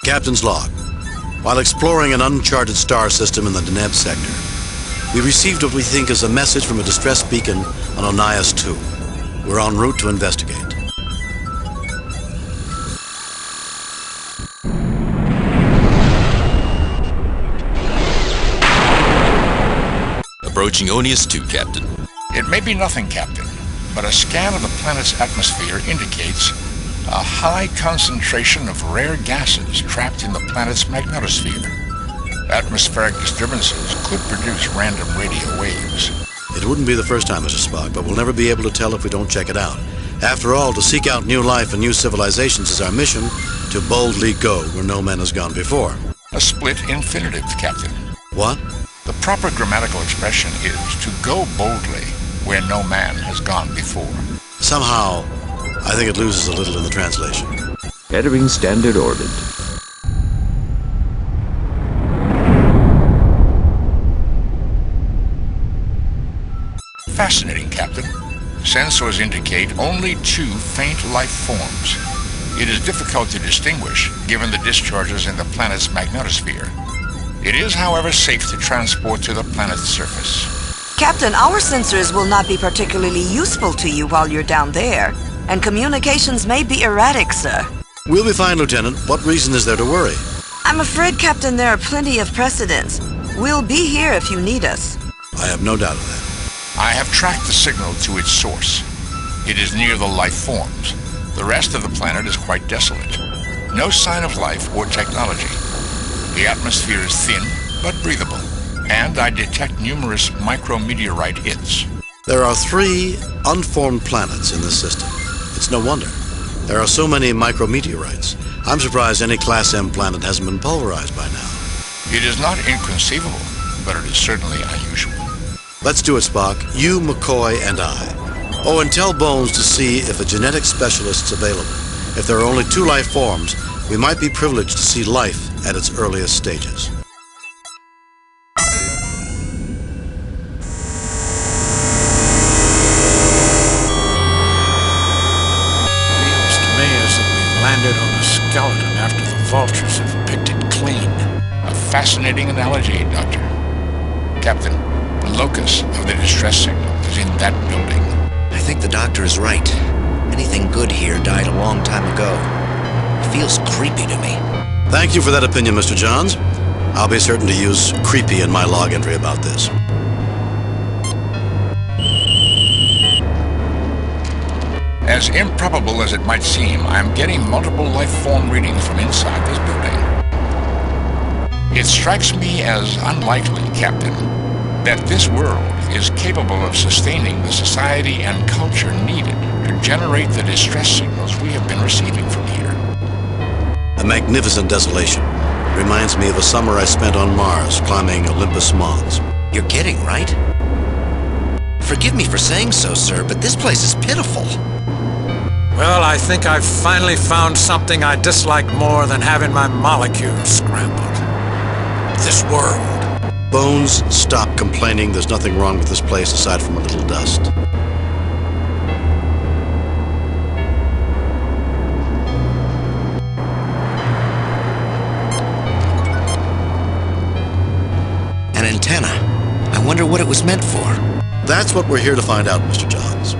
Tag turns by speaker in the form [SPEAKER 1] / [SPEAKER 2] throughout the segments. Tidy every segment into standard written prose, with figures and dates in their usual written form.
[SPEAKER 1] Captain's log. While exploring an uncharted star system in the Deneb sector, we received what we think is a message from a distress beacon on Onias 2. We're en route to investigate.
[SPEAKER 2] Approaching Onias 2, Captain.
[SPEAKER 3] It may be nothing, Captain, but a scan of the planet's atmosphere indicates a high concentration of rare gases trapped in the planet's magnetosphere. Atmospheric disturbances could produce random radio waves.
[SPEAKER 1] It wouldn't be the first time, Mr. Spock, but we'll never be able to tell if we don't check it out. After all, to seek out new life and new civilizations is our mission, to boldly go where no man has gone before.
[SPEAKER 3] A split infinitive, Captain.
[SPEAKER 1] What?
[SPEAKER 3] The proper grammatical expression is to go boldly where no man has gone before.
[SPEAKER 1] Somehow, I think it loses a little in the translation.
[SPEAKER 4] Entering standard orbit.
[SPEAKER 3] Fascinating, Captain. Sensors indicate only 2 faint life forms. It is difficult to distinguish, given the discharges in the planet's magnetosphere. It is, however, safe to transport to the planet's surface.
[SPEAKER 5] Captain, our sensors will not be particularly useful to you while you're down there, and communications may be erratic, sir.
[SPEAKER 1] We'll be fine, Lieutenant. What reason is there to worry?
[SPEAKER 5] I'm afraid, Captain, there are plenty of precedents. We'll be here if you need us.
[SPEAKER 1] I have no doubt of that.
[SPEAKER 3] I have tracked the signal to its source. It is near the life forms. The rest of the planet is quite desolate. No sign of life or technology. The atmosphere is thin, but breathable, and I detect numerous micrometeorite hits.
[SPEAKER 1] There are 3 unformed planets in this system. It's no wonder. There are so many micrometeorites. I'm surprised any Class M planet hasn't been pulverized by now.
[SPEAKER 3] It is not inconceivable, but it is certainly unusual.
[SPEAKER 1] Let's do it, Spock. You, McCoy, and I. Oh, and tell Bones to see if a genetic specialist's available. If there are only 2 life forms, we might be privileged to see life at its earliest stages.
[SPEAKER 6] Feels to me as if we've landed on a skeleton after the vultures have picked it clean.
[SPEAKER 3] A fascinating analogy, Doctor. Captain, the locus of the distress signal is in that building.
[SPEAKER 7] I think the doctor is right. Anything good here died a long time ago. It feels creepy to me.
[SPEAKER 1] Thank you for that opinion, Mr. Johns. I'll be certain to use creepy in my log entry about this.
[SPEAKER 3] As improbable as it might seem, I'm getting multiple life form readings from inside this building. It strikes me as unlikely, Captain, that this world is capable of sustaining the society and culture needed to generate the distress signals we have been receiving from here.
[SPEAKER 1] A magnificent desolation. Reminds me of a summer I spent on Mars, climbing Olympus Mons.
[SPEAKER 7] You're kidding, right? Forgive me for saying so, sir, but this place is pitiful.
[SPEAKER 6] Well, I think I've finally found something I dislike more than having my molecules scrambled. This world.
[SPEAKER 1] Bones, stop complaining. There's nothing wrong with this place aside from a little dust.
[SPEAKER 7] An antenna. I wonder what it was meant for.
[SPEAKER 1] That's what we're here to find out, Mr. Johns.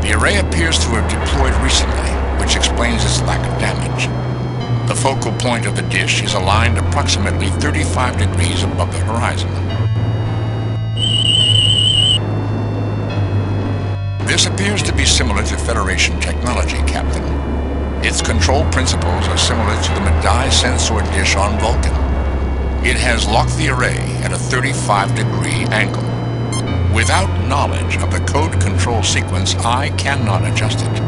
[SPEAKER 3] The array appears to have deployed recently, which explains its lack of damage. The focal point of the dish is aligned approximately 35 degrees above the horizon. This appears to be similar to Federation technology, Captain. Its control principles are similar to the Medaille sensor dish on Vulcan. It has locked the array at a 35-degree angle. Without knowledge of the code control sequence, I cannot adjust it.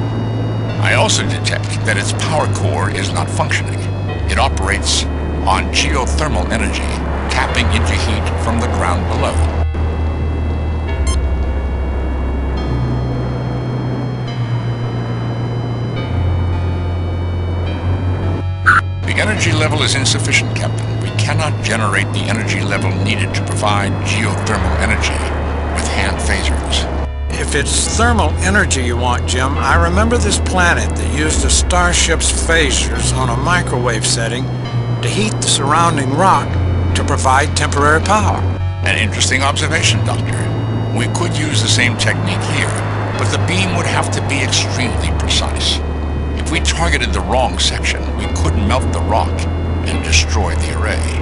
[SPEAKER 3] I also detect that its power core is not functioning. It operates on geothermal energy, tapping into heat from the ground below. The energy level is insufficient, Captain. We cannot generate the energy level needed to provide geothermal energy. with hand phasers.
[SPEAKER 6] If it's thermal energy you want, Jim, I remember this planet that used a starship's phasers on a microwave setting to heat the surrounding rock to provide temporary power.
[SPEAKER 3] An interesting observation, Doctor. We could use the same technique here, but the beam would have to be extremely precise. If we targeted the wrong section, we could melt the rock and destroy the array.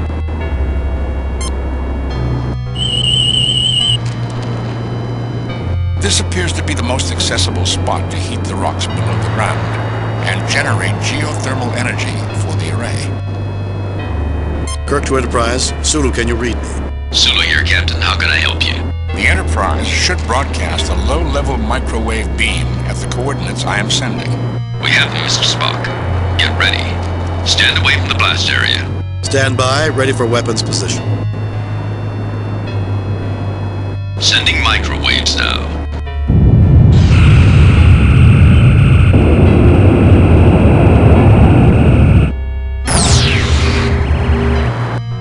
[SPEAKER 3] This appears to be the most accessible spot to heat the rocks below the ground and generate geothermal energy for the array.
[SPEAKER 1] Kirk to Enterprise. Sulu, can you read me?
[SPEAKER 2] Sulu here, Captain. How can I help you?
[SPEAKER 3] The Enterprise should broadcast a low-level microwave beam at the coordinates I am sending.
[SPEAKER 2] We have them, Mr. Spock. Get ready. Stand away from the blast area.
[SPEAKER 1] Stand by, ready for weapons position.
[SPEAKER 2] Sending microwaves now.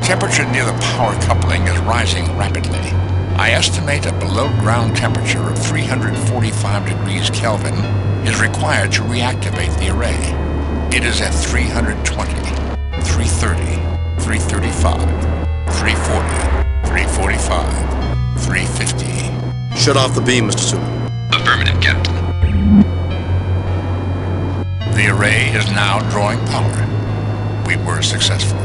[SPEAKER 3] Temperature near the power coupling is rising rapidly. I estimate a below-ground temperature of 345 degrees Kelvin is required to reactivate the array. It is at 320, 330, 335, 340, 345, 350.
[SPEAKER 1] Shut off the beam, Mr. Sulu.
[SPEAKER 2] Affirmative, Captain.
[SPEAKER 3] The array is now drawing power. We were successful.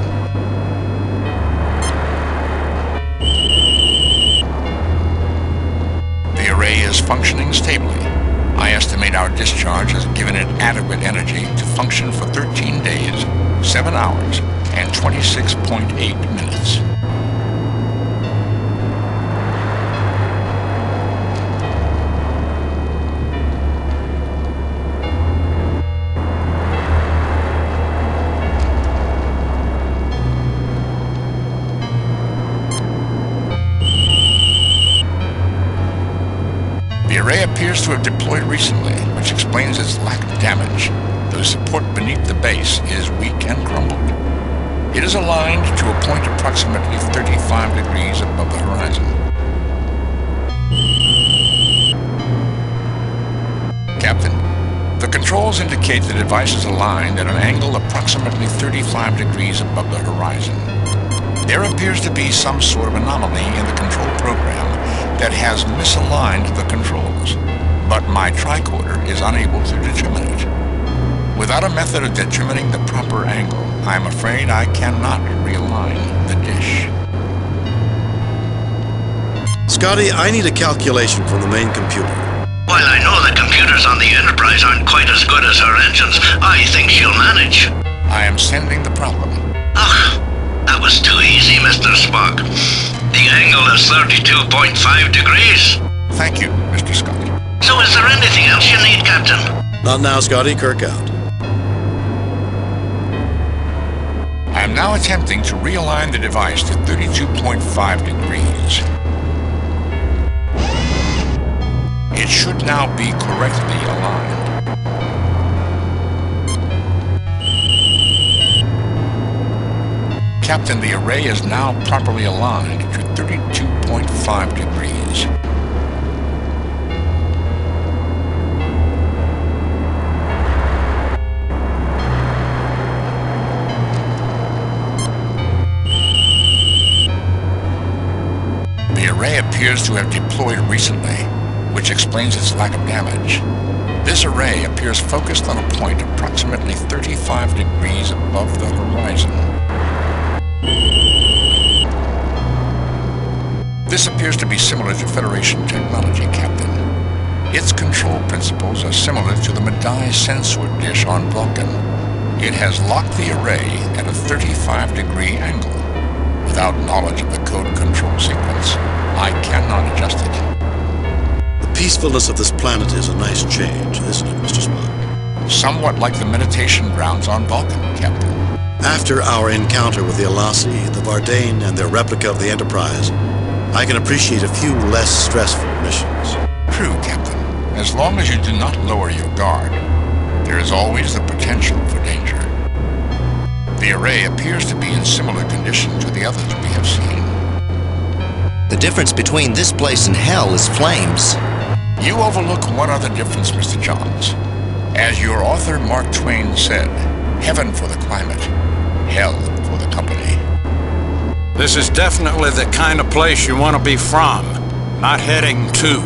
[SPEAKER 3] The array is functioning stably. I estimate our discharge has given it adequate energy to function for 13 days, 7 hours, and 26.8 minutes. The array appears to have deployed recently, which explains its lack of damage, though support beneath the base is weak and crumbled. It is aligned to a point approximately 35 degrees above the horizon. Captain, the controls indicate the device is aligned at an angle approximately 35 degrees above the horizon. There appears to be some sort of anomaly in the control program that has misaligned the controls, but my tricorder is unable to determine it. Without a method of determining the proper angle, I am afraid I cannot realign the dish.
[SPEAKER 1] Scotty, I need a calculation from the main computer.
[SPEAKER 8] While I know the computers on the Enterprise aren't quite as good as her engines, I think she'll manage.
[SPEAKER 3] I am sending the problem.
[SPEAKER 8] Ugh, that was too easy, Mr. Spock. The angle is 32.5 degrees.
[SPEAKER 3] Thank you, Mr. Scotty.
[SPEAKER 8] So is there anything else you need, Captain?
[SPEAKER 1] Not now, Scotty. Kirk out.
[SPEAKER 3] I am now attempting to realign the device to 32.5 degrees. It should now be correctly aligned. Captain, the array is now properly aligned to 32.5 degrees. The array appears to have deployed recently, which explains its lack of damage. This array appears focused on a point approximately 35 degrees above the horizon. This appears to be similar to Federation technology, Captain. Its control principles are similar to the Medaille sensor dish on Vulcan. It has locked the array at a 35-degree angle. Without knowledge of the code control sequence, I cannot adjust it.
[SPEAKER 1] The peacefulness of this planet is a nice change, isn't it, Mr. Spock?
[SPEAKER 3] Somewhat like the meditation grounds on Vulcan, Captain.
[SPEAKER 1] After our encounter with the Alasi, the Vardane, and their replica of the Enterprise, I can appreciate a few less stressful missions.
[SPEAKER 3] True, Captain. As long as you do not lower your guard, there is always the potential for danger. The array appears to be in similar condition to the others we have seen.
[SPEAKER 7] The difference between this place and hell is flames.
[SPEAKER 3] You overlook one other difference, Mr. Johns. As your author Mark Twain said, heaven for the climate, hell for the company.
[SPEAKER 6] This is definitely the kind of place you want to be from, not heading to.